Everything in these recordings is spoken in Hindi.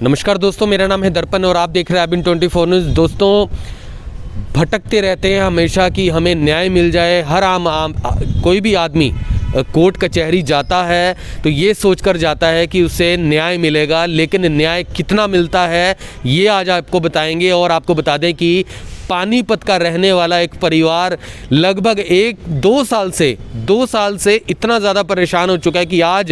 नमस्कार दोस्तों, मेरा नाम है दर्पण और आप देख रहे हैं अबिन 24 न्यूज़। दोस्तों, भटकते रहते हैं हमेशा कि हमें न्याय मिल जाए। हर कोई भी आदमी कोर्ट कचहरी जाता है तो ये सोचकर जाता है कि उसे न्याय मिलेगा, लेकिन न्याय कितना मिलता है ये आज आपको बताएंगे। और आपको बता दें कि पानीपत का रहने वाला एक परिवार लगभग 2 साल से इतना ज़्यादा परेशान हो चुका है कि आज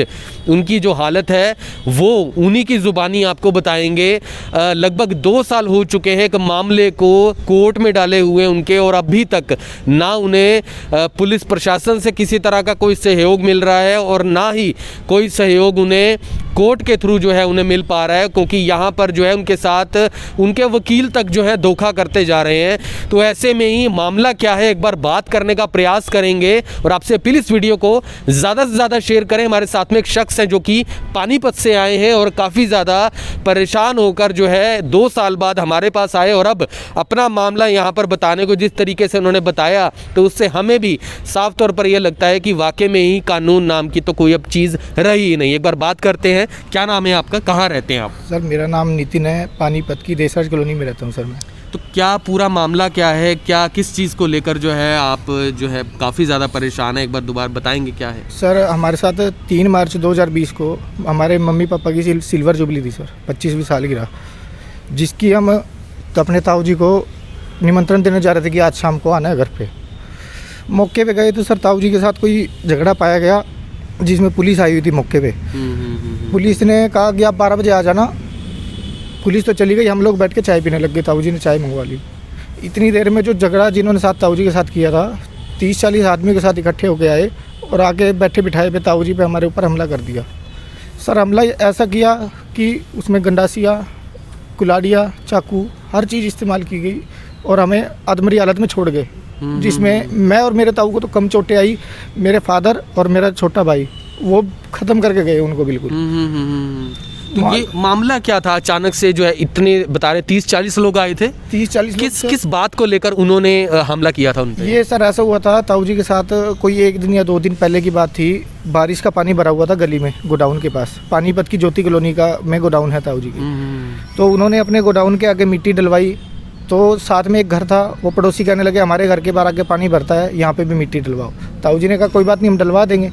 उनकी जो हालत है वो उन्हीं की ज़ुबानी आपको बताएंगे। लगभग 2 साल हो चुके हैं एक मामले को कोर्ट में डाले हुए उनके, और अभी तक ना उन्हें पुलिस प्रशासन से किसी तरह का कोई सहयोग मिल रहा है और ना ही कोई सहयोग उन्हें कोर्ट के थ्रू जो है उन्हें मिल पा रहा है, क्योंकि यहाँ पर जो है उनके साथ उनके वकील तक जो है धोखा करते जा रहे हैं। तो ऐसे में ही मामला क्या है एक बार बात करने का प्रयास करेंगे और आपसे अपील इस वीडियो को ज़्यादा से ज़्यादा शेयर करें। हमारे साथ में एक शख्स है जो कि पानीपत से आए हैं और काफ़ी ज़्यादा परेशान होकर जो है 2 साल बाद हमारे पास आए और अब अपना मामला यहाँ पर बताने को जिस तरीके से उन्होंने बताया तो उससे हमें भी साफ तौर पर यह लगता है कि वाकई में ही कानून नाम की तो कोई अब चीज़ रही ही नहीं। एक बार बात करते हैं। क्या नाम है आपका, कहाँ रहते हैं आप? सर मेरा नाम नितिन है, पानीपत की रिसर्च कॉलोनी में रहता हूँ सर मैं। तो क्या पूरा मामला क्या है, क्या किस चीज़ को लेकर जो है आप जो है काफ़ी ज़्यादा परेशान है, एक बार दोबारा बताएंगे क्या है? सर हमारे साथ 3 मार्च 2020 को हमारे मम्मी पापा की सिल्वर जुबली थी सर, 25वीं सालगिरह, जिसकी हम अपने ताऊ जी को निमंत्रण देने जा रहे थे कि आज शाम को आना है घर पे। मौके पे गए तो सर ताऊ जी के साथ कोई झगड़ा पाया गया जिसमें पुलिस आई हुई थी मौके पे। पुलिस ने कहा कि आप 12 बजे आ जाना। पुलिस तो चली गई, हम लोग बैठ के चाय पीने लग गए। ताऊ जी ने चाय मंगवा ली। इतनी देर में जो झगड़ा जिन्होंने साथ ताऊ जी के साथ किया था, 30-40 आदमी के साथ इकट्ठे होके आए और आके बैठे बिठाए पे ताऊ जी पे हमारे ऊपर हमला कर दिया। सर हमला ऐसा किया कि उसमें गंडासिया, कुलाड़ियाँ, चाकू, हर चीज़ इस्तेमाल की गई और हमें अधमरी हालत में छोड़ गए, जिसमें मैं और मेरे ताऊ को तो कम चोटें आई। मेरे फादर और मेरा छोटा भाई वो ख़त्म करके गए उनको बिल्कुल। तो ये मामला क्या था? अचानक से जो है इतने बता रहे 30-40 लोग आए थे। 30-40 किस बात को लेकर उन्होंने हमला किया था उन पे? ये सर ऐसा हुआ था, ताऊ जी के साथ कोई 1 दिन या 2 दिन पहले की बात थी। बारिश का पानी भरा हुआ था गली में, गोडाउन के पास, पानीपत की ज्योति कॉलोनी का में गोडाउन है ताऊ जी की। तो उन्होंने अपने गोडाउन के आगे मिट्टी डलवाई। तो साथ में एक घर था, वो पड़ोसी कहने लगे हमारे घर के बाहर आगे पानी भरता है, यहाँ पे भी मिट्टी डलवाओ। ताऊ जी ने कहा कोई बात नहीं, हम डलवा देंगे।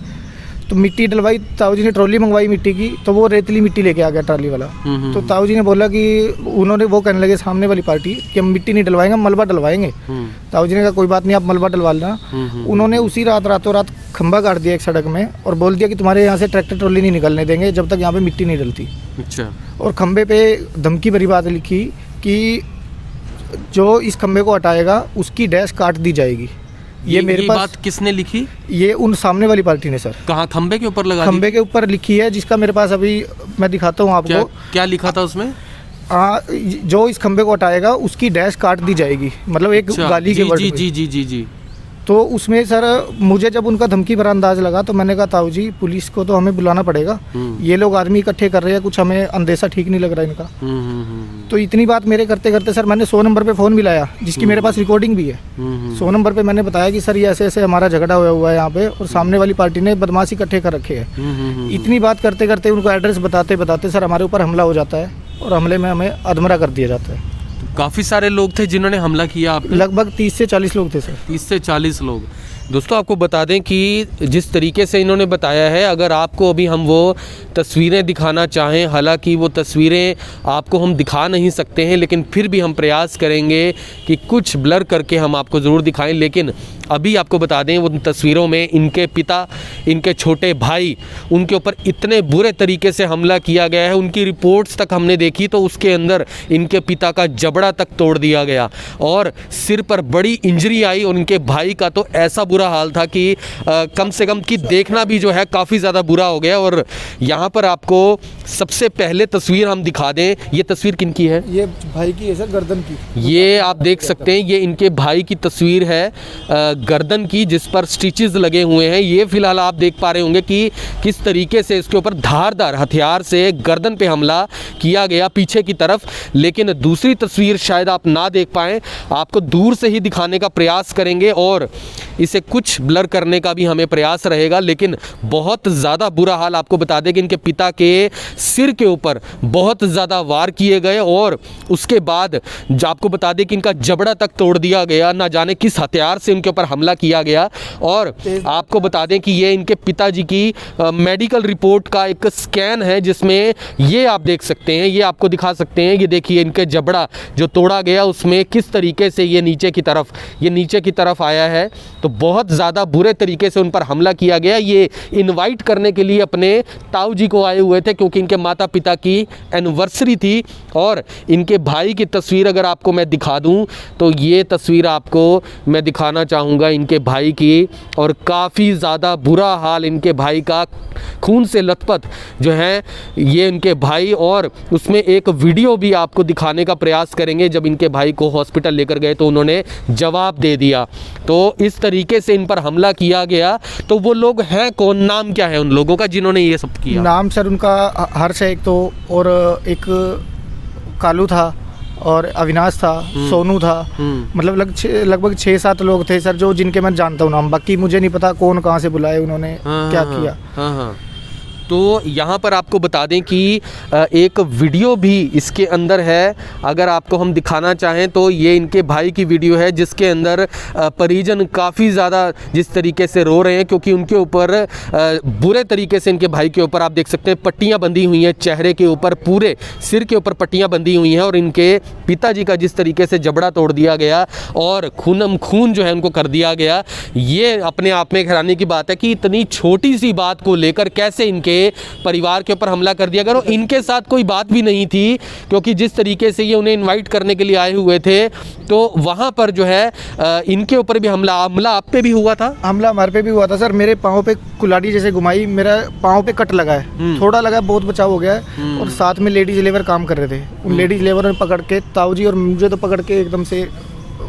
तो मिट्टी डलवाई, ताऊ जी ने ट्रॉली मंगवाई मिट्टी की, तो वो रेतली मिट्टी लेके आ गया ट्रॉली वाला। तो ताऊ जी ने बोला कि उन्होंने वो कहने लगे सामने वाली पार्टी कि हम मिट्टी नहीं डलवाएंगे, हम मलबा डलवाएंगे। ताऊ जी ने कहा कोई बात नहीं, आप मलबा डलवा लेना। उन्होंने उसी रातों रात खंबा गाड़ दिया एक सड़क में और बोल दिया कि तुम्हारे यहाँ से ट्रैक्टर ट्रॉली नहीं निकलने देंगे जब तक यहाँ पे मिट्टी नहीं डलती। अच्छा। और खंबे पे धमकी भरी बात लिखी कि जो इस खंबे को हटाएगा उसकी डैश काट दी जाएगी। ये मेरे पास बात किसने लिखी? ये उन सामने वाली पार्टी ने सर। कहाँ? खंबे के ऊपर लगा? खंबे के ऊपर लिखी है, जिसका मेरे पास अभी मैं दिखाता हूँ आपको। क्या लिखा था उसमें? जो इस खंबे को हटाएगा उसकी डैश काट दी जाएगी, मतलब एक गाली के वर्ड में। जी। तो उसमें सर मुझे जब उनका धमकी भरा अंदाज लगा तो मैंने कहा ताऊ जी पुलिस को तो हमें बुलाना पड़ेगा, ये लोग आदमी इकट्ठे कर रहे हैं, कुछ हमें अंदेशा ठीक नहीं लग रहा इनका। तो इतनी बात मेरे करते करते सर मैंने 100 नंबर पे फ़ोन मिलाया, जिसकी मेरे पास रिकॉर्डिंग भी है। 100 नंबर पे मैंने बताया कि सर ये ऐसे ऐसे हमारा झगड़ा हुआ है यहाँ पे और सामने वाली पार्टी ने बदमाश इकट्ठे कर रखे हैं। इतनी बात करते करते उनको एड्रेस बताते बताते सर हमारे ऊपर हमला हो जाता है और हमले में हमें अधमरा कर दिया जाता है। काफ़ी सारे लोग थे जिन्होंने हमला किया आप? लगभग 30 से 40 लोग थे सर। 30 से 40 लोग। दोस्तों आपको बता दें कि जिस तरीके से इन्होंने बताया है, अगर आपको अभी हम वो तस्वीरें दिखाना चाहें, हालांकि वो तस्वीरें आपको हम दिखा नहीं सकते हैं, लेकिन फिर भी हम प्रयास करेंगे कि कुछ ब्लर करके हम आपको ज़रूर दिखाएं। लेकिन अभी आपको बता दें उन तस्वीरों में इनके पिता, इनके छोटे भाई, उनके ऊपर इतने बुरे तरीके से हमला किया गया है। उनकी रिपोर्ट्स तक हमने देखी तो उसके अंदर इनके पिता का जबड़ा तक तोड़ दिया गया और सिर पर बड़ी इंजरी आई और उनके भाई का तो ऐसा बुरा हाल था कि कम से कम कि देखना भी जो है काफ़ी ज़्यादा बुरा हो गया। और यहाँ पर आपको सबसे पहले तस्वीर हम दिखा दें। ये तस्वीर किनकी है? ये भाई की है सर, गर्दन की। ये आप देख सकते हैं, ये इनके भाई की तस्वीर है गर्दन की, जिस पर स्टिचेस लगे हुए हैं। ये फिलहाल आप देख पा रहे होंगे कि किस तरीके से इसके ऊपर धारदार हथियार से गर्दन पे हमला किया गया पीछे की तरफ। लेकिन दूसरी तस्वीर शायद आप ना देख पाएँ, आपको दूर से ही दिखाने का प्रयास करेंगे और इसे कुछ ब्लर करने का भी हमें प्रयास रहेगा। लेकिन बहुत ज़्यादा बुरा हाल, आपको बता दें कि इनके पिता के सिर के ऊपर बहुत ज़्यादा वार किए गए और उसके बाद आपको बता दें कि इनका जबड़ा तक तोड़ दिया गया। ना जाने किस हथियार से इनके ऊपर हमला किया गया। और आपको बता दें कि ये इनके पिताजी की मेडिकल रिपोर्ट का एक स्कैन है, जिसमें ये आप देख सकते हैं, ये आपको दिखा सकते हैं। ये देखिए इनके जबड़ा जो तोड़ा गया उसमें किस तरीके से ये नीचे की तरफ आया है। तो बहुत ज़्यादा बुरे तरीके से उन पर हमला किया गया। ये इनवाइट करने के लिए अपने ताऊ जी को आए हुए थे, क्योंकि इनके माता पिता की एनिवर्सरी थी। और इनके भाई की तस्वीर अगर आपको मैं दिखा दूं तो ये तस्वीर आपको मैं दिखाना चाहूँगा इनके भाई की। और काफ़ी ज़्यादा बुरा हाल इनके भाई का, खून से लथपथ जो है ये इनके भाई। और उसमें एक वीडियो भी आपको दिखाने का प्रयास करेंगे। जब इनके भाई को हॉस्पिटल लेकर गए तो उन्होंने जवाब दे दिया। तो इस तरीके से इन पर हमला किया गया। तो वो लोग हैं कौन, नाम क्या है उन लोगों का जिन्होंने ये सब किया? नाम सर उनका हर्ष है एक तो, और एक कालू था, और अविनाश था, सोनू था। मतलब लगभग 6-7 लोग थे सर, जो जिनके मैं जानता हूँ नाम। बाकी मुझे नहीं पता कौन कहाँ से बुलाए उन्होंने, क्या किया। हाँ। तो यहाँ पर आपको बता दें कि एक वीडियो भी इसके अंदर है। अगर आपको हम दिखाना चाहें तो ये इनके भाई की वीडियो है, जिसके अंदर परिजन काफ़ी ज़्यादा जिस तरीके से रो रहे हैं, क्योंकि उनके ऊपर बुरे तरीके से इनके भाई के ऊपर आप देख सकते हैं पट्टियाँ बंधी हुई हैं, चेहरे के ऊपर, पूरे सिर के ऊपर पट्टियाँ बंधी हुई हैं। और इनके पिताजी का जिस तरीके से जबड़ा तोड़ दिया गया और खून जो है उनको कर दिया गया, ये अपने आप में हैरानी की बात है कि इतनी छोटी सी बात को लेकर कैसे इनके परिवार के ऊपर हमला कर दिया गया। और इनके साथ कोई बात भी नहीं थी, क्योंकि जिस तरीके से ये उन्हें इनवाइट करने के लिए आए हुए थे, तो वहां पर जो है इनके ऊपर भी हमला आप पे भी हुआ था। हमला हमारे पे भी हुआ था सर। मेरे पाँव पे कुल्हाड़ी जैसे घुमाई, मेरा पाँव पे कट लगा है, थोड़ा लगा, बहुत बचाव हो गया है। और साथ में लेडीज लेबर काम कर रहे थे, उन लेडीज लेबर ने पकड़ के ताऊ जी और मुझे तो पकड़ के एकदम से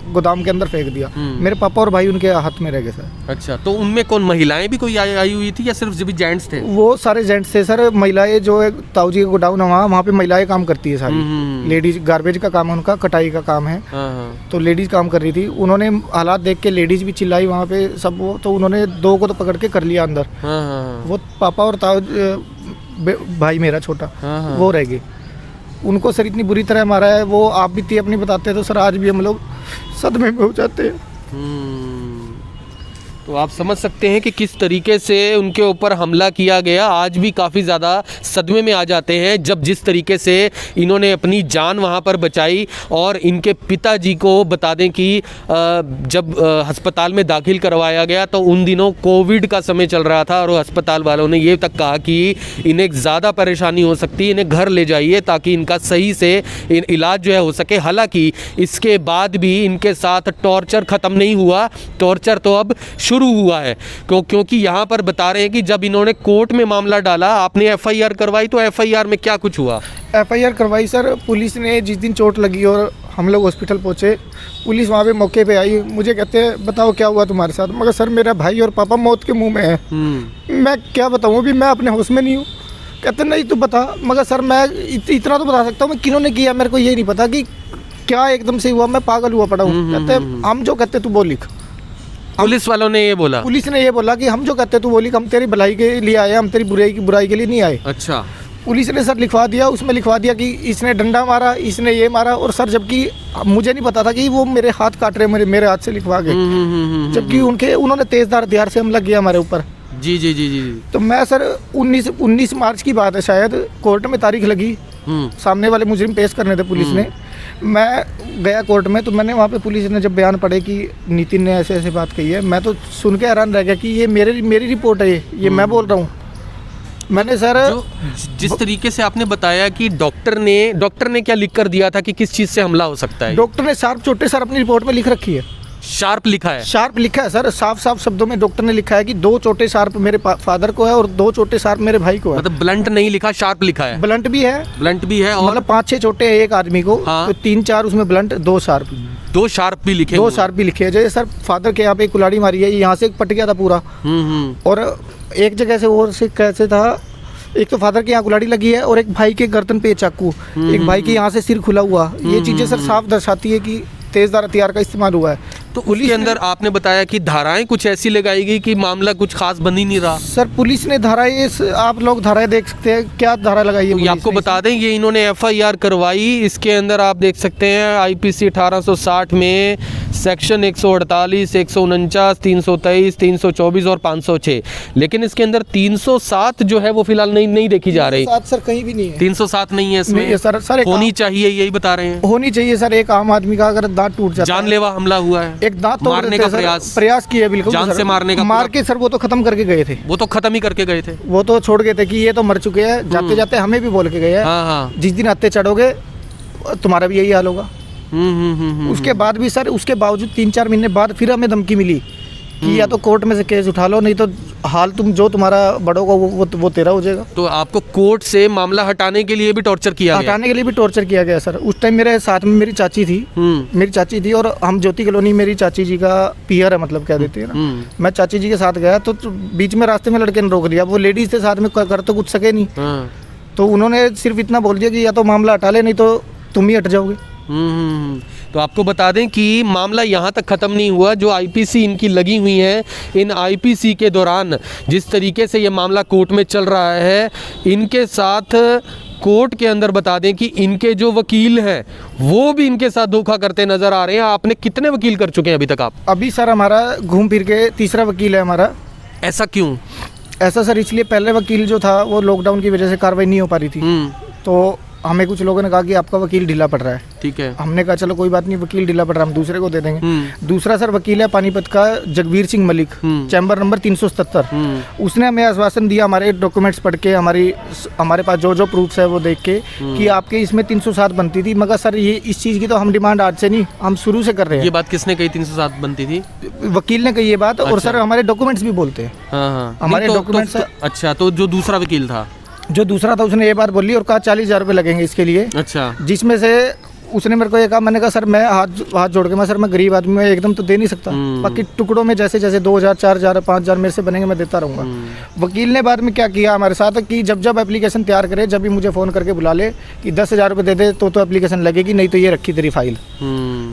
गोदाम के अंदर फेंक दिया। मेरे पापा और भाई उनके हाथ में रह गए सर। अच्छा, तो उनमें कौन, महिलाएं भी कोई आई हुई थी या सिर्फ जब जेंट्स थे? वो सारे जेंट्स थे सर। महिलाएं जो है ताऊ जी का गोडाउन है वहाँ पे महिलाएं काम करती है सारी। लेडीज गार्बेज का काम है उनका, कटाई का काम है। तो लेडीज काम कर रही थी। उन्होंने हालात देख के लेडीज भी चिल्लाई वहाँ पे सब, वो तो उन्होंने 2 को तो पकड़ के कर लिया अंदर। वो पापा और ताऊ भाई मेरा छोटा वो रह गए। उनको सर इतनी बुरी तरह मारा है, वो आप भी थी अपनी बताते हैं तो सर आज भी हम लोग सदमे में हो जाते हैं। तो आप समझ सकते हैं कि किस तरीके से उनके ऊपर हमला किया गया। आज भी काफ़ी ज़्यादा सदमे में आ जाते हैं जब जिस तरीके से इन्होंने अपनी जान वहाँ पर बचाई। और इनके पिताजी को बता दें कि जब अस्पताल में दाखिल करवाया गया तो उन दिनों कोविड का समय चल रहा था, और अस्पताल वालों ने ये तक कहा कि इन्हें ज़्यादा परेशानी हो सकती है, इन्हें घर ले जाइए ताकि इनका सही से इलाज जो है हो सके। हालांकि इसके बाद भी इनके साथ टॉर्चर ख़त्म नहीं हुआ, टॉर्चर तो अब शुरू हुआ है। क्योंकि यहाँ पर बता रहे हैं कि जब इन्होंने कोर्ट में मामला डाला, आपने एफआईआर करवाई, तो एफआईआर में क्या कुछ हुआ? एफआईआर करवाई सर। पुलिस ने जिस दिन चोट लगी और हम लोग हॉस्पिटल पहुँचे, पुलिस वहाँ पे मौके पे आई। मुझे कहते हैं बताओ क्या हुआ तुम्हारे साथ। मगर सर मेरा भाई और पापा मौत के मुँह में है, मैं क्या बताऊँ, अभी मैं अपने होश में नहीं हूँ। कहते नहीं तू बता। मगर सर मैं इतना तो बता सकता हूँ, मैं किन्होंने किया मेरे को ये नहीं पता कि क्या एकदम से हुआ, मैं पागल हुआ पड़ा हूँ। कहते हम जो कहते तू वो लिख। पुलिस वालों ने ये बोला? पुलिस ने ये बोला कि हम जो कहते तू वो लिख, हम तेरी भलाई के लिए आए, हम तेरी बुराई के लिए नहीं आए। अच्छा। पुलिस ने सर लिखवा दिया, उसमें लिखवा दिया कि इसने डंडा मारा, इसने ये मारा। और सर जबकि मुझे नहीं पता था कि वो मेरे हाथ काट रहे, मेरे हाथ से लिखवा गए, जबकि उन्होंने तेजधार हथियार से हमला किया हमारे ऊपर। जी जी जी जी। तो मैं सर 19 मार्च की बात है शायद, कोर्ट में तारीख लगी, सामने वाले मुजरिम पेश करने थे पुलिस ने। मैं गया कोर्ट में, तो मैंने वहाँ पे पुलिस ने जब बयान पढ़े कि नितिन ने ऐसे ऐसे बात कही है, मैं तो सुन के हैरान रह गया कि ये मेरी रिपोर्ट है, ये मैं बोल रहा हूँ। मैंने सर जिस तरीके से आपने बताया कि डॉक्टर ने क्या लिख कर दिया था कि किस चीज़ से हमला हो सकता है? डॉक्टर ने शार्प चोटें सर अपनी रिपोर्ट में लिख रखी है। शार्प लिखा है? शार्प लिखा है सर, साफ शब्दों में डॉक्टर ने लिखा है कि 2 चोटें शार्प मेरे फादर को है और 2 चोटें शार्प मेरे भाई को है। मतलब ब्लंट नहीं लिखा, शार्प लिखा है? ब्लंट भी है और मतलब 5-6 चोटें हैं एक आदमी को। हाँ। तो 3-4 उसमें ब्लंट, 2 शार्प। 2 शार्प भी लिखे? 2 शार्प भी लिखे हैं। जैसे सर फादर के यहाँ पे कुल्हाड़ी मारी है, यहाँ से पट गया था पूरा। और एक जगह से और से कैसे था, एक तो फादर के यहाँ कुल्हाड़ी लगी है और एक भाई के गर्दन पे चाकू, एक भाई के यहाँ से सिर खुला हुआ। ये चीजें सर साफ दर्शाती है कि तेजधार हथियार का इस्तेमाल हुआ है। तो उसके अंदर आपने बताया कि धाराएं कुछ ऐसी लगाई गई कि मामला कुछ खास बन ही नहीं रहा। सर पुलिस ने धाराएं, आप लोग धाराएं देख सकते हैं, क्या धारा लगाई है तो ये आपको बता दें, ये इन्होंने एफआईआर करवाई। इसके अंदर आप देख सकते हैं आईपीसी 1860 में सेक्शन 148, 149, 323, 324 और 506, लेकिन इसके अंदर 307 जो है वो फिलहाल नहीं देखी जा रही। 307 सर कहीं भी नहीं है, 307 नहीं है इसमें। नहीं, सर होनी चाहिए, यही बता रहे हैं। होनी चाहिए सर। एक आम आदमी का अगर दांत टूट जाता है, जानलेवा हमला हुआ है, एक दांत तोड़ मारने देते का हैं सर, प्रयास किया बिल्कुल, जान से मारने का मार के सर वो तो खत्म करके गए थे, वो तो खत्म ही करके गए थे, वो तो छोड़ गए थे कि ये तो मर चुके हैं, जाते जाते हमें भी बोल के गए हैं, हाँ हाँ, जिस दिन हत्थे चढ़ोगे तुम्हारा भी यही हाल होगा। उसके बाद भी सर, उसके बावजूद 3-4 महीने बाद फिर हमें धमकी मिली कि या तो कोर्ट में से केस उठा लो, नहीं तो हाल तुम जो तुम्हारा बढ़ोगा वो तेरा हो जाएगा। तो आपको कोर्ट से मामला हटाने के लिए भी टॉर्चर किया गया? हटाने के लिए भी टॉर्चर किया गया सर। उस टाइम मेरे साथ में मेरी चाची थी, और हम ज्योति कॉलोनी मेरी चाची जी का पीयर है, मतलब क्या देते हैं ना। मैं चाची जी के साथ गया तो बीच में रास्ते में लड़के ने रोक दिया, वो लेडीज थे साथ में, कर तो कुछ सके नहीं, तो उन्होंने सिर्फ इतना बोल दिया कि या तो मामला हटा ले, नहीं तो तुम ही हट जाओगे। तो आपको बता दें कि मामला यहाँ तक ख़त्म नहीं हुआ। जो आईपीसी इनकी लगी हुई है, इन आईपीसी के दौरान जिस तरीके से ये मामला कोर्ट में चल रहा है, इनके साथ कोर्ट के अंदर बता दें कि इनके जो वकील हैं वो भी इनके साथ धोखा करते नज़र आ रहे हैं। आपने कितने वकील कर चुके हैं अभी तक आप? अभी सर हमारा घूम फिर के तीसरा वकील है हमारा। ऐसा क्यों? ऐसा सर इसलिए, पहले वकील जो था वो लॉकडाउन की वजह से कार्रवाई नहीं हो पा रही थी, तो हमें कुछ लोगों ने कहा कि आपका वकील ढीला पड़ रहा है। ठीक है, हमने कहा चलो कोई बात नहीं, वकील ढीला पड़ रहा है, हम दूसरे को दे देंगे। दूसरा सर वकील है पानीपत का जगबीर सिंह मलिक, चैम्बर नंबर 377। उसने हमें आश्वासन दिया, हमारे डॉक्यूमेंट्स पढ़ के, हमारे पास जो प्रूफ्स है वो देख के, कि आपके इसमें 307 बनती थी। मगर सर ये इस चीज़ की तो हम डिमांड आज से नहीं, हम शुरू से कर रहे हैं। ये बात किसने कही 307 बनती थी? वकील ने कही ये बात। और सर हमारे डॉक्यूमेंट्स भी बोलते हैं, हमारे डॉक्यूमेंट्स। अच्छा, तो जो दूसरा वकील था, उसने ये बात बोली और कहा 40,000 रुपये लगेंगे इसके लिए। अच्छा, जिसमें से उसने मेरे को ये कहा, मैंने कहा सर मैं हाथ जोड़ के मैं गरीब आदमी, मैं एकदम तो दे नहीं सकता, बाकी टुकड़ों में जैसे जैसे 2,000, 4,000, 5,000 मेरे से बनेंगे मैं देता रहूँगा। वकील ने बाद में क्या किया हमारे साथ कि जब एप्लीकेशन तैयार करे, जब भी मुझे फ़ोन करके बुला ले कि 10,000 रुपये दे दे तो एप्लीकेशन लगेगी, नहीं तो ये रखी तेरी फाइल।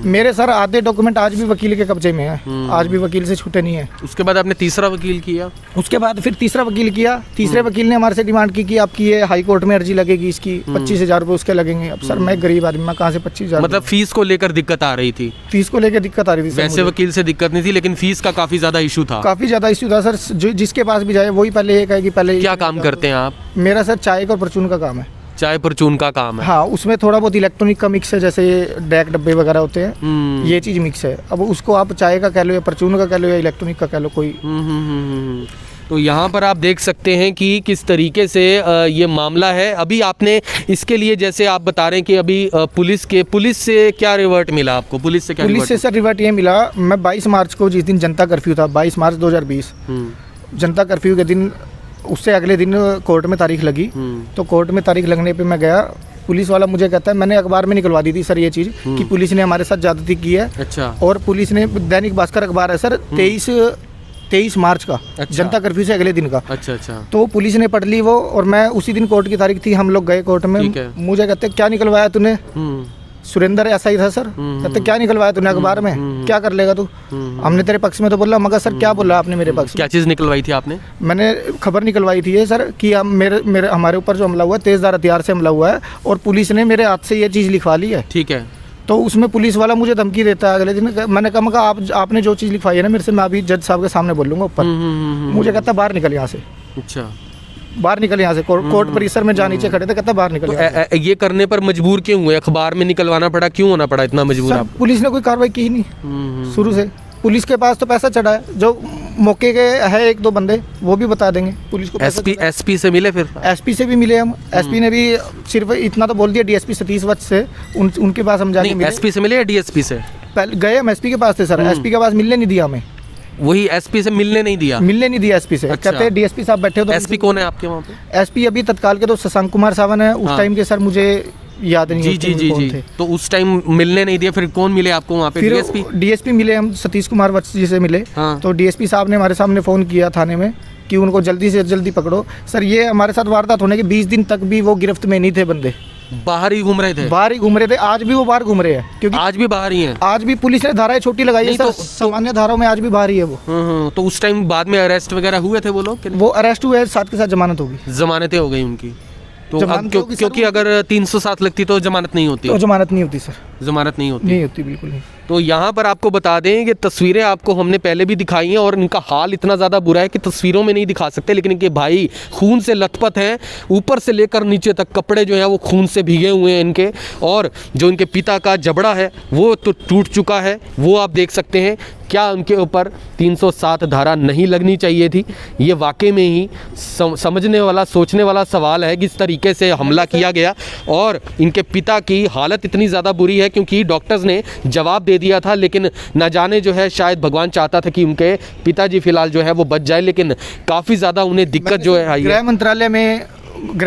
मेरे सर आधे डॉक्यूमेंट आज भी वकील के कब्जे में है, आज भी वकील से छूटे नहीं है। उसके बाद आपने तीसरा वकील किया? उसके बाद फिर तीसरा वकील किया। तीसरे वकील ने हमारे से डिमांड की कि आपकी ये हाई कोर्ट में अर्जी लगेगी, इसकी 25,000 रुपये उसके लगेंगे। अब सर मैं गरीब आदमी, मैं कहाँ से 25,000? मतलब फीस को लेकर दिक्कत आ रही थी? फीस को लेकर दिक्कत आ रही थी। वैसे वकील से दिक्कत नहीं थी, लेकिन फीस का काफी ज्यादा इशू था। काफी ज्यादा इशू था सर। जिसके पास भी जाए वही पहले ये कहे कि पहले। क्या काम करते हैं आप? मेरा सर चाय का परचून का काम है। चाय परचून का काम है? हाँ, उसमें थोड़ा बहुत इलेक्ट्रॉनिक का मिक्स है, जैसे डैक डब्बे वगैरह होते हैं, ये चीज मिक्स है। अब उसको आप चाय का कह लो या परचून का कह लो या इलेक्ट्रॉनिक का कह लो, कोई। तो यहाँ पर आप देख सकते हैं कि किस तरीके से ये मामला है। अभी आपने इसके लिए, जैसे आप बता रहे हैं कि अभी पुलिस से क्या रिवर्ट मिला आपको? पुलिस से क्या? पुलिस से सर रिवर्ट ये मिला, मैं 22 मार्च को, जिस दिन जनता कर्फ्यू था, 22 मार्च 2020, जनता कर्फ्यू के दिन, उससे अगले दिन कोर्ट में तारीख लगी। तो कोर्ट में तारीख लगने पे मैं गया, पुलिस वाला मुझे कहता है, मैंने अखबार में निकलवा दी थी सर ये चीज़ कि पुलिस ने हमारे साथ ज्यादती की है। अच्छा। और पुलिस ने, दैनिक भास्कर अखबार है सर, 23 मार्च का। अच्छा। जनता कर्फ्यू से अगले दिन का। अच्छा। तो पुलिस ने पढ़ ली वो, और मैं उसी दिन कोर्ट की तारीख थी, हम लोग गए कोर्ट में। मुझे कहते क्या निकलवाया तूने? सुरेंद्र ऐसा ही था सर। कहते क्या निकलवाया तूने अखबार में, क्या कर लेगा तू? हमने तेरे पक्ष में तो बोला, मगर सर क्या बोला आपने मेरे पक्ष में? क्या चीज़ निकलवाई थी आपने? मैंने खबर निकलवाई थी ये सर कि हम हमारे ऊपर जो हमला हुआ है, तेजधार हथियार से हमला हुआ है, और पुलिस ने मेरे हाथ से ये चीज़ लिखवा ली है। ठीक है। तो उसमें पुलिस वाला मुझे धमकी देता है अगले दिन। मैंने कहा आपने जो चीज़ लिखवाई है ना मेरे से, मैं अभी जज साहब के सामने बोलूँगा ऊपर। मुझे कहता बाहर निकल यहाँ से। अच्छा, बाहर निकल यहाँ से। कोर्ट परिसर में जा नीचे खड़े थे, कहता बाहर निकल। तो ये करने पर मजबूर क्यों हुए? अखबार में निकलवाना पड़ा, क्यों होना पड़ा इतना मजबूर आप? पुलिस ने कोई कार्रवाई की ही नहीं शुरू से। पुलिस के पास तो पैसा चढ़ा है, जो मौके के है 1-2 बंदे, वो भी बता देंगे पुलिस को। एसपी से मिले? फिर एसपी से भी मिले हम। एसपी ने भी सिर्फ इतना तो बोल दिया, डीएसपी सतीश वत्स से, उनके पास हम जाके मिले। एसपी से मिले या डीएसपी से? पहले गए हम एसपी के पास थे सर, एसपी के पास मिलने नहीं दिया हमें। वही एसपी से मिलने नहीं दिया? मिलने नहीं दिया एसपी से। अच्छा। कहते हैं डीएसपी साहब बैठे हो। तो एसपी कौन है आपके वहाँ पे? एसपी अभी तत्काल के तो शशांक कुमार सावन है। उस टाइम के सर मुझे याद नहीं। जी। तो उस टाइम मिलने नहीं दिया, फिर कौन मिले आपको वहाँ पे? डीएसपी मिले हम, सतीश कुमार वत्स जी से मिले। हाँ। तो डीएसपी साहब ने हमारे सामने फ़ोन किया थाने में कि उनको जल्दी से जल्दी पकड़ो। सर ये हमारे साथ वारदात होने के 20 दिन तक भी वो गिरफ्त में नहीं थे बंदे। बाहर ही घूम रहे थे? बाहर ही घूम रहे थे, आज भी वो बाहर घूम रहे हैं, क्योंकि आज भी बाहर ही हैं? आज भी पुलिस ने धाराएं छोटी लगाई है नहीं सर, तो सामान्य धाराओं में आज भी बाहर ही है वो। तो उस टाइम बाद में अरेस्ट वगैरह हुए थे वो लोग कि नहीं? वो अरेस्ट हुए, साथ के साथ जमानत होगी। जमानतें हो गई उनकी? तो अब जमानत होगी सर, क्योंकि अगर 307 लगती तो जमानत नहीं होती? तो जमानत नहीं होती सर, जमानत नहीं होती? नहीं होती, बिल्कुल नहीं। तो यहाँ पर आपको बता दें ये तस्वीरें आपको हमने पहले भी दिखाई हैं और इनका हाल इतना ज़्यादा बुरा है कि तस्वीरों में नहीं दिखा सकते, लेकिन इनके भाई खून से लथपथ हैं, ऊपर से लेकर नीचे तक कपड़े जो हैं वो खून से भीगे हुए हैं इनके, और जो इनके पिता का जबड़ा है वो तो टूट चुका है, वो आप देख सकते हैं। क्या उनके ऊपर 307 धारा नहीं लगनी चाहिए थी? ये वाकई में ही समझने वाला, सोचने वाला सवाल है कि इस तरीके से हमला किया गया। और इनके पिता की हालत इतनी ज़्यादा बुरी है क्योंकि डॉक्टर्स ने जवाब दे दिया था, लेकिन न जाने जो है शायद भगवान चाहता था कि उनके पिताजी फिलहाल जो है वो बच जाए, लेकिन काफ़ी ज़्यादा उन्हें दिक्कत जो है आई है। गृह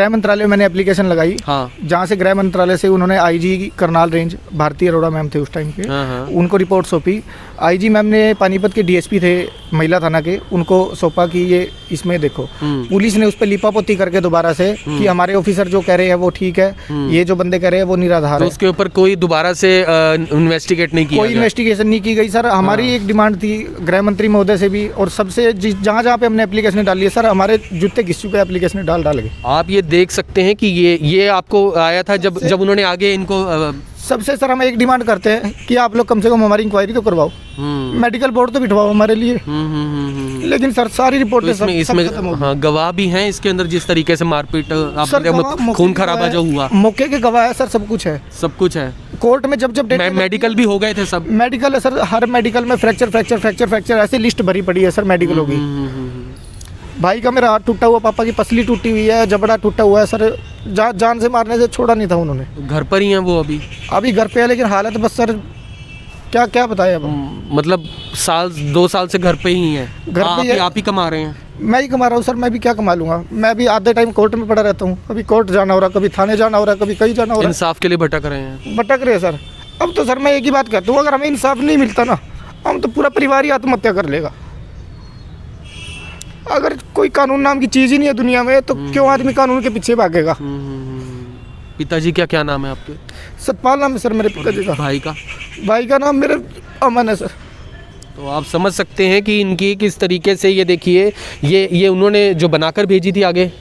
मंत्रालय में मैंने एप्लीकेशन लगाई, हाँ, जहाँ से गृह मंत्रालय से उन्होंने IG Karnal range Bharti Arora ma'am थे उस टाइम के, हाँ। उनको रिपोर्ट सौंपी। आईजी मैम ने पानीपत के डीएसपी थे महिला थाना के, उनको सौंपा कि ये इसमें देखो। पुलिस ने उस पर लिपापोती करके दोबारा से कि हमारे ऑफिसर जो कह रहे हैं वो ठीक है, ये जो बंदे कह रहे हैं वो निराधार तो है। उसके ऊपर कोई दोबारा से इन्वेस्टिगेट नहीं किया? कोई इन्वेस्टिगेशन नहीं की गई सर। हमारी एक डिमांड थी गृह मंत्री महोदय से भी, और सबसे जहाँ जहाँ पे हमने एप्लीकेशन डाली है सर, हमारे जूते घिस चुके एप्लीकेशन डाल के। आप ये देख सकते हैं कि ये आपको आया था जब उन्होंने आगे इनको सबसे सर हम एक डिमांड करते हैं कि आप लोग कम से कम हमारी इंक्वायरी तो करवाओ, मेडिकल बोर्ड तो बिठवाओ हमारे लिए। लेकिन सर सारी रिपोर्टें तो इसमें हाँ, गवाह भी हैं इसके अंदर, जिस तरीके से मारपीट खून खराबा जो हुआ, मौके के गवाह है सर, सब कुछ है, सब कुछ है। कोर्ट में जब मेडिकल भी हो गए थे सब? मेडिकल है सर, हर मेडिकल में फ्रैक्चर ऐसे लिस्ट भरी पड़ी है सर, मेडिकल होगी। भाई का मेरा हाथ टूटा हुआ, पापा की पसली टूटी हुई है, जबड़ा टूटा हुआ है सर, जान से मारने से छोड़ा नहीं था उन्होंने। घर पर ही हैं वो अभी घर पे है, लेकिन हालत बस सर क्या बताए अब। मतलब 2 साल से घर पे ही हैं? घर पे आप ही कमा रहे हैं? मैं ही कमा रहा हूँ सर, मैं भी क्या कमा लूँगा। मैं भी आधे टाइम कोर्ट में पड़ा रहता हूँ, कभी कोर्ट जाना हो रहा, कभी थाने जाना हो रहा, कभी कहीं जाना हो रहा। इंसाफ के लिए भटक रहे हैं सर। अब तो सर मैं एक ही बात कहता हूँ, अगर हमें इंसाफ नहीं मिलता ना, हम तो पूरा परिवार ही आत्महत्या कर लेगा। अगर कोई कानून नाम की चीज़ ही नहीं है दुनिया में, तो क्यों आदमी कानून के पीछे भागेगा। पिताजी क्या नाम है आपके? सतपाल नाम है सर मेरे पिताजी का। भाई का नाम मेरे अमन है सर। तो आप समझ सकते हैं कि इनकी किस तरीके से, ये देखिए ये उन्होंने जो बनाकर भेजी थी आगे,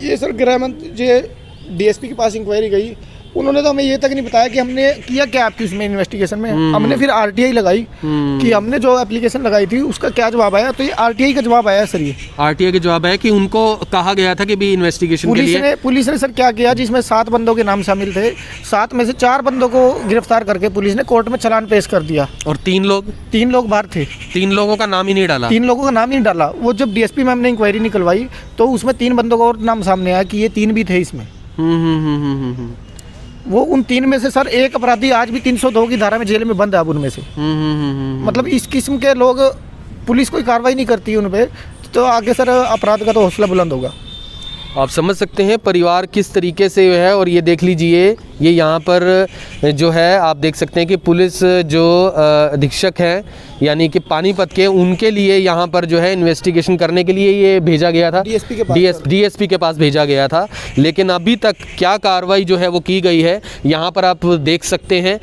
ये सर गृह मंत्री डीएसपी के पास इंक्वायरी गई, उन्होंने तो हमें ये तक नहीं बताया कि हमने किया क्या आपकी उसमें इन्वेस्टिगेशन में। हमने फिर आरटीआई लगाई कि हमने जो एप्लीकेशन लगाई थी उसका क्या जवाब आया, तो ये आरटीआई का जवाब आया सर। ये आरटीआई का जवाब है कि उनको कहा गया था कि भी इन्वेस्टिगेशन के लिए पुलिस ने सर क्या किया, जिसमें 7 बंदों के नाम शामिल थे, 7 में से 4 बंदों को गिरफ्तार करके पुलिस ने कोर्ट में चालान पेश कर दिया। और 3 लोग बाहर थे। 3 लोगों का नाम ही नहीं डाला? 3 लोगों का नाम ही नहीं डाला। वो जब डीएसपी मैम ने इंक्वायरी निकलवाई तो उसमें 3 बंदों का और नाम सामने आया कि ये 3 भी थे इसमें। वो उन 3 में से सर एक अपराधी आज भी 302 की धारा में जेल में बंद है अब उनमें से। मतलब इस किस्म के लोग, पुलिस कोई कार्रवाई नहीं करती उन पे, तो आगे सर अपराध का तो हौसला बुलंद होगा। आप समझ सकते हैं परिवार किस तरीके से है। और ये देख लीजिए, ये यहाँ पर जो है आप देख सकते हैं कि पुलिस जो अधीक्षक हैं यानी कि पानीपत के, उनके लिए यहाँ पर जो है इन्वेस्टिगेशन करने के लिए ये भेजा गया था, डीएसपी के पास भेजा गया था। लेकिन अभी तक क्या कार्रवाई जो है वो की गई है, यहाँ पर आप देख सकते हैं।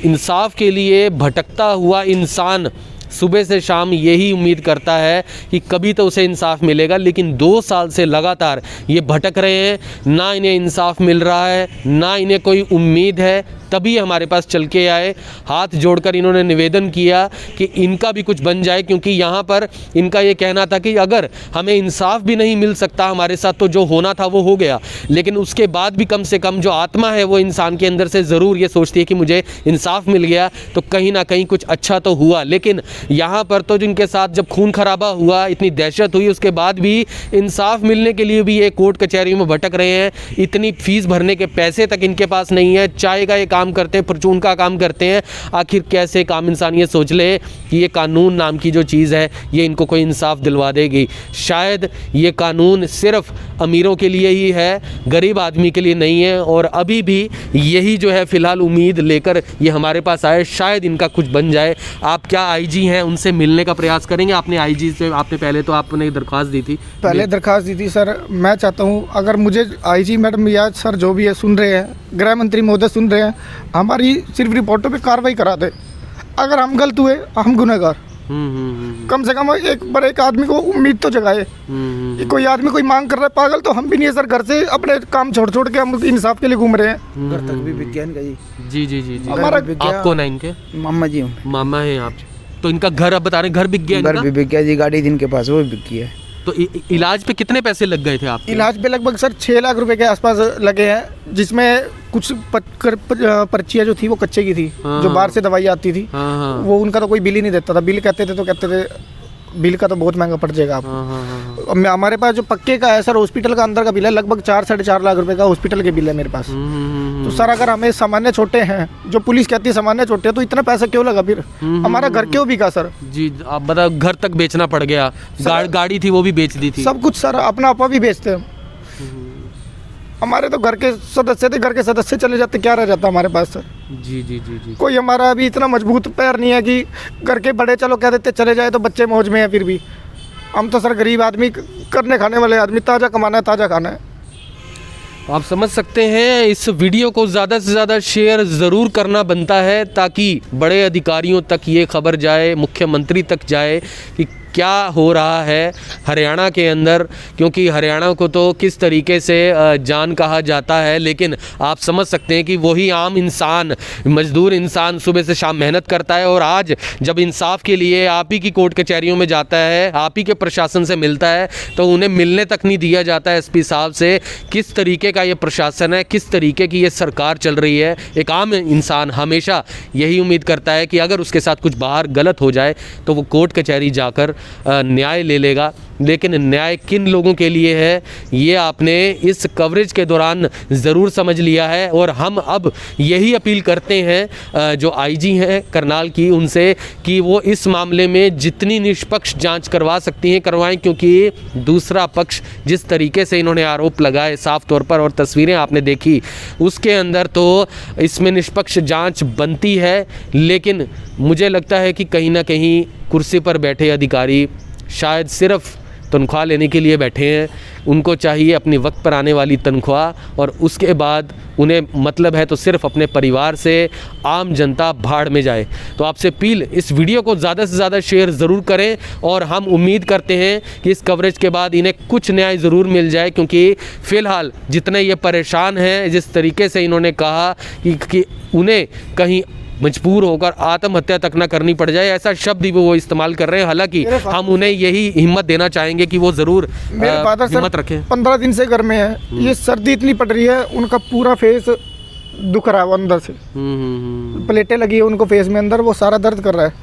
इंसाफ के लिए भटकता हुआ इंसान सुबह से शाम यही उम्मीद करता है कि कभी तो उसे इंसाफ मिलेगा, लेकिन 2 साल से लगातार ये भटक रहे हैं, ना इन्हें इंसाफ मिल रहा है, ना इन्हें कोई उम्मीद है। तभी हमारे पास चल के आए, हाथ जोड़कर इन्होंने निवेदन किया कि इनका भी कुछ बन जाए, क्योंकि यहाँ पर इनका ये कहना था कि अगर हमें इंसाफ भी नहीं मिल सकता हमारे साथ तो जो होना था वो हो गया, लेकिन उसके बाद भी कम से कम जो आत्मा है वो इंसान के अंदर से ज़रूर ये सोचती है कि मुझे इंसाफ मिल गया तो कहीं ना कहीं कुछ अच्छा तो हुआ। लेकिन यहाँ पर तो जिनके साथ जब खून खराबा हुआ, इतनी दहशत हुई, उसके बाद भी इंसाफ मिलने के लिए भी ये कोर्ट कचहरी में भटक रहे हैं। इतनी फीस भरने के पैसे तक इनके पास नहीं है, चाय का एक काम करते हैं, परचून का काम करते हैं। आखिर कैसे एक आम इंसान ये सोच ले कि ये कानून नाम की जो चीज़ है ये इनको कोई इंसाफ दिलवा देगी। शायद ये कानून सिर्फ अमीरों के लिए ही है, गरीब आदमी के लिए नहीं है। और अभी भी यही जो है फ़िलहाल उम्मीद लेकर ये हमारे पास आए, शायद इनका कुछ बन जाए। आप क्या आईजी हैं, उनसे मिलने का प्रयास करेंगे? आपने आईजी से आपने पहले तो आपने दरख्वास्त दी थी? पहले दरख्वास्त दी थी सर। मैं चाहता हूँ अगर मुझे आईजी मैडम या सर जो भी है सुन रहे हैं, गृह मंत्री महोदय सुन रहे हैं, हमारी सिर्फ रिपोर्टों पे कार्रवाई करा दे। अगर हम गलत हुए हम गुनहगार, कम से कम एक आदमी को उम्मीद तो जगाए। कि कोई आदमी कोई मांग कर रहा है, पागल तो हम भी नहीं है सर। घर से अपने काम छोड़ छोड़ के हम इंसाफ के लिए घूम रहे हैं। घर तक भी विज्ञान का जी जी जी जी। हमारा आप कौन है इनके? मामा जी हूँ। मामा है आप? तो इनका घर आप बता रहे हैं, घर बिक गया? घर भी बिक गया जी, गाड़ी जिनके पास वो बिक गई है। तो इलाज पे कितने पैसे लग गए थे आपके? इलाज पे लगभग सर 6 लाख रुपए के आसपास लगे हैं, जिसमें कुछ पर्चियाँ जो थी वो कच्चे की थी। हाँ, जो बाहर से दवाई आती थी वो उनका तो कोई बिल ही नहीं देता था। बिल कहते थे तो कहते थे बिल का तो बहुत महंगा पड़ जाएगा आपको। हमारे पास जो पक्के का है सर, हॉस्पिटल का अंदर का बिल है लगभग 4-4.5 लाख रुपए का हॉस्पिटल के बिल है मेरे पास। तो सर अगर हमें सामान्य छोटे हैं, जो पुलिस कहती है सामान्य छोटे, तो इतना पैसा क्यों लगा फिर? हमारा घर क्यों बिका सर? जी आप बता, घर तक बेचना पड़ गया, गाड़ी थी वो भी बेच दी थी, सब कुछ सर। अपना आपा भी बेचते हैं। हमारे तो घर के सदस्य थे, घर के सदस्य चले जाते, क्या रह जाता हमारे पास सर? जी जी जी जी। कोई हमारा अभी इतना मजबूत पैर नहीं है कि घर के बड़े चलो कह देते चले जाए तो बच्चे मौज में हैं। फिर भी हम तो सर गरीब आदमी, करने खाने वाले आदमी, ताज़ा कमाना है, ताज़ा खाना है। आप समझ सकते हैं, इस वीडियो को ज़्यादा से ज़्यादा शेयर ज़रूर करना बनता है ताकि बड़े अधिकारियों तक ये खबर जाए, मुख्यमंत्री तक जाए कि क्या हो रहा है हरियाणा के अंदर। क्योंकि हरियाणा को तो किस तरीके से जान कहा जाता है, लेकिन आप समझ सकते हैं कि वही आम इंसान, मजदूर इंसान सुबह से शाम मेहनत करता है और आज जब इंसाफ के लिए आप ही की कोर्ट कचहरियों में जाता है, आप ही के प्रशासन से मिलता है, तो उन्हें मिलने तक नहीं दिया जाता है एसपी साहब से। किस तरीके का ये प्रशासन है, किस तरीके की ये सरकार चल रही है। एक आम इंसान हमेशा यही उम्मीद करता है कि अगर उसके साथ कुछ बाहर गलत हो जाए तो वो कोर्ट कचहरी जाकर न्याय ले लेगा। लेकिन न्याय किन लोगों के लिए है ये आपने इस कवरेज के दौरान ज़रूर समझ लिया है। और हम अब यही अपील करते हैं जो आईजी हैं करनाल की, उनसे कि वो इस मामले में जितनी निष्पक्ष जांच करवा सकती हैं करवाएं। क्योंकि दूसरा पक्ष जिस तरीके से इन्होंने आरोप लगाए साफ तौर पर, और तस्वीरें आपने देखी, उसके अंदर तो इसमें निष्पक्ष जांच बनती है। लेकिन मुझे लगता है कि कहीं ना कहीं कुर्सी पर बैठे अधिकारी शायद सिर्फ तनख्वाह लेने के लिए बैठे हैं। उनको चाहिए अपनी वक्त पर आने वाली तनख्वाह, और उसके बाद उन्हें मतलब है तो सिर्फ अपने परिवार से, आम जनता भाड़ में जाए। तो आपसे अपील, इस वीडियो को ज़्यादा से ज़्यादा शेयर ज़रूर करें और हम उम्मीद करते हैं कि इस कवरेज के बाद इन्हें कुछ न्याय ज़रूर मिल जाए। क्योंकि फ़िलहाल जितने ये परेशान हैं, जिस तरीके से इन्होंने कहा कि उन्हें कहीं मजबूर होकर आत्महत्या तक ना करनी पड़ जाए, ऐसा शब्द ही वो इस्तेमाल कर रहे हैं। हालांकि हम उन्हें यही हिम्मत देना चाहेंगे कि वो ज़रूर हिम्मत रखें। 15 दिन से घर में है, ये सर्दी इतनी पड़ रही है, उनका पूरा फेस दुख रहा है अंदर से। प्लेटें लगी है उनको फेस में, अंदर वो सारा दर्द कर रहा है।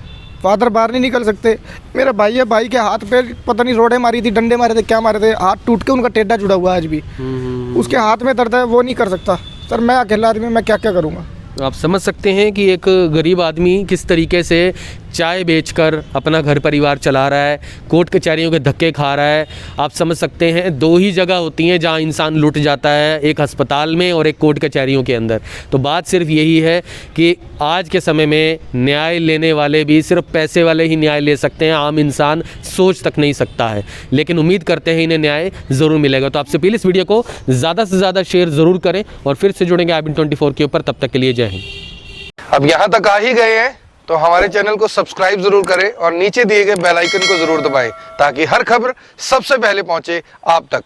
फादर बाहर नहीं निकल सकते। मेरा भाई है, भाई के हाथ पे पता नहीं रोड़े मारी थी, डंडे मारे थे, क्या मारे थे, हाथ टूट के उनका टेढ़ा जुड़ा हुआ है आज भी। उसके हाथ में दर्द है, वो नहीं कर सकता। सर मैं अकेला आदमी, मैं क्या क्या करूँगा? आप समझ सकते हैं कि एक गरीब आदमी किस तरीके से चाय बेचकर अपना घर परिवार चला रहा है, कोर्ट कचहरियों के धक्के खा रहा है। आप समझ सकते हैं, दो ही जगह होती हैं जहां इंसान लुट जाता है, एक अस्पताल में और एक कोर्ट कचहरियों के अंदर। तो बात सिर्फ यही है कि आज के समय में न्याय लेने वाले भी सिर्फ पैसे वाले ही न्याय ले सकते हैं, आम इंसान सोच तक नहीं सकता है। लेकिन उम्मीद करते हैं इन्हें न्याय ज़रूर मिलेगा। तो आपसे प्लीज़ इस वीडियो को ज़्यादा से ज़्यादा शेयर ज़रूर करें और फिर से जुड़ेंगे IBN24 के ऊपर। तब तक के लिए जय हिंद। अब यहाँ तक आ ही गए हैं तो हमारे चैनल को सब्सक्राइब जरूर करें और नीचे दिए गए बेल आइकन को जरूर दबाएं ताकि हर खबर सबसे पहले पहुंचे आप तक।